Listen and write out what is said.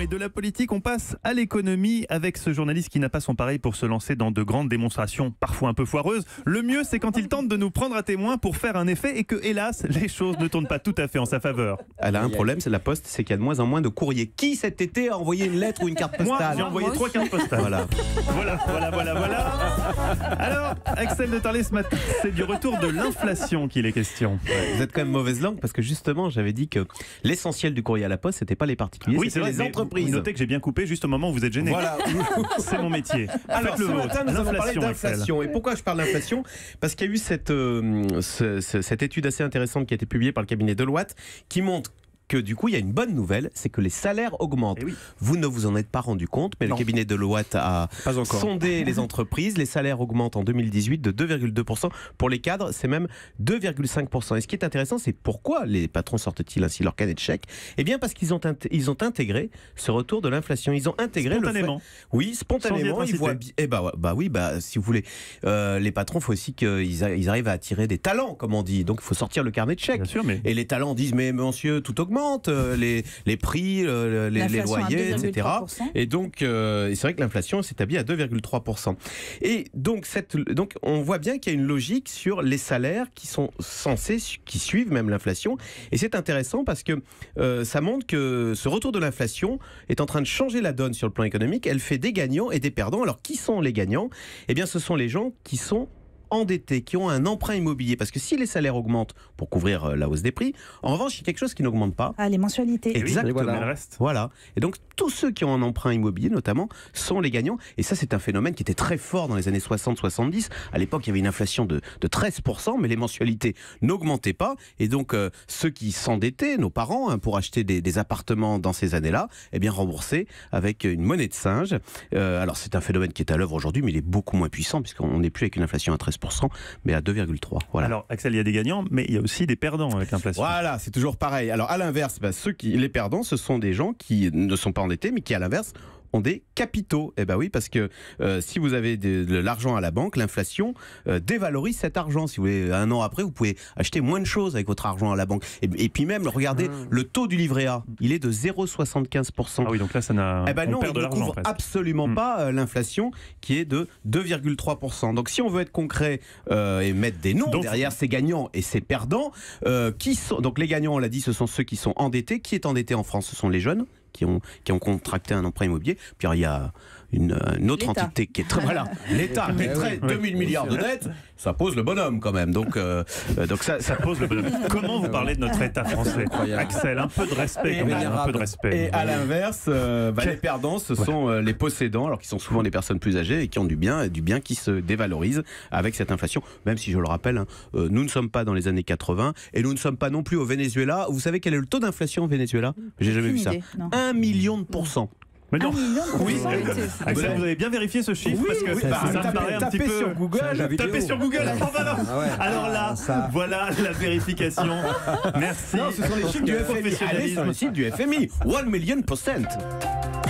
Et de la politique, on passe à l'économie avec ce journaliste qui n'a pas son pareil pour se lancer dans de grandes démonstrations, parfois un peu foireuses. Le mieux, c'est quand il tente de nous prendre à témoin pour faire un effet et que, hélas, les choses ne tournent pas tout à fait en sa faveur. Elle a un problème, c'est la Poste, c'est qu'il y a de moins en moins de courriers. Qui cet été a envoyé une lettre ou une carte postale? Moi, j'ai envoyé 3 cartes postales. Voilà. Alors, Axel de Tarlet, ce matin, c'est du retour de l'inflation qu'il est question. Vous êtes quand même mauvaise langue parce que justement, j'avais dit que l'essentiel du courrier à la Poste, c'était pas les particuliers, oui, c'était les entreprises. Vous notez que j'ai bien coupé juste au moment où vous êtes gêné. Voilà. C'est mon métier. Alors, ce matin, nous allons parler d'inflation. Et pourquoi je parle d'inflation? Parce qu'il y a eu cette étude assez intéressante qui a été publiée par le cabinet Deloitte qui montre que du coup, il y a une bonne nouvelle, c'est que les salaires augmentent. Oui. Vous ne vous en êtes pas rendu compte, mais le cabinet Deloitte a sondé les entreprises. Les salaires augmentent en 2018 de 2,2%. Pour les cadres, c'est même 2,5%. Et ce qui est intéressant, c'est pourquoi les patrons sortent-ils ainsi leur canet de chèques? Eh bien, parce qu'ils ont intégré ce retour de l'inflation. Ils ont intégré spontanément. le fait... Oui, spontanément. Ils voient... si vous voulez, les patrons, il faut aussi qu'ils arrivent à attirer des talents, comme on dit. Donc, il faut sortir le carnet de chèques. Bien sûr, mais... Et les talents disent, mais monsieur, tout augmente. Les prix, les loyers, etc. Et donc, c'est vrai que l'inflation s'établit à 2,3%. Et donc, on voit bien qu'il y a une logique sur les salaires qui sont qui suivent même l'inflation. Et c'est intéressant parce que ça montre que ce retour de l'inflation est en train de changer la donne sur le plan économique. Elle fait des gagnants et des perdants. Alors, qui sont les gagnants? Eh bien, ce sont les gens qui sont endettés, qui ont un emprunt immobilier. Parce que si les salaires augmentent pour couvrir la hausse des prix, en revanche, il y a quelque chose qui n'augmente pas. Ah, les mensualités. Exactement. Oui, voilà. Voilà. Et donc, tous ceux qui ont un emprunt immobilier, notamment, sont les gagnants. Et ça, c'est un phénomène qui était très fort dans les années 60-70. À l'époque, il y avait une inflation de 13%, mais les mensualités n'augmentaient pas. Et donc, ceux qui s'endettaient, nos parents, pour acheter des appartements dans ces années-là, eh bien, remboursaient avec une monnaie de singe. Alors, c'est un phénomène qui est à l'œuvre aujourd'hui, mais il est beaucoup moins puissant, puisqu'on n'est plus avec une inflation à 13%. Mais à 2,3. Voilà. Alors, Axel, il y a des gagnants, mais il y a aussi des perdants avec l'inflation. Voilà, c'est toujours pareil. Alors, à l'inverse, les perdants, ce sont des gens qui ne sont pas endettés, mais qui, à l'inverse, ont des capitaux. Eh bien oui, parce que si vous avez de l'argent à la banque, l'inflation dévalorise cet argent. Si vous voulez, un an après, vous pouvez acheter moins de choses avec votre argent à la banque. Et puis même, regardez, le taux du livret A, il est de 0,75%. Ah oui, donc là, ça n'a... Eh ben non, il ne couvre absolument pas l'inflation qui est de 2,3%. Donc si on veut être concret et mettre des noms derrière ces gagnants et ces perdants, donc les gagnants, on l'a dit, ce sont ceux qui sont endettés. Qui est endetté en France? Ce sont les jeunes qui ont contracté un emprunt immobilier. Puis il y a une autre entité qui est très... Voilà, l'État qui est très... 2000 milliards de dettes, ça pose le bonhomme quand même. Donc ça pose le bonhomme. Comment vous parlez de notre État français? Axel, un peu de respect quand même, un peu de respect. Et à l'inverse, les perdants, ce sont les possédants, alors qui sont souvent des personnes plus âgées et qui ont du bien qui se dévalorise avec cette inflation. Même si je le rappelle, nous ne sommes pas dans les années 80 et nous ne sommes pas non plus au Venezuela. Vous savez quel est le taux d'inflation au Venezuela? J'ai jamais vu ça. 1 million de %. Mais non. Oui, Axel, vous avez bien vérifié ce chiffre? Oui, parce que ça me paraît un petit peu... sur Google. Tapez sur Google. Alors là, voilà la vérification. Merci. Non, ce sont les chiffres du FMI. Allez sur le site du FMI. 1 million %.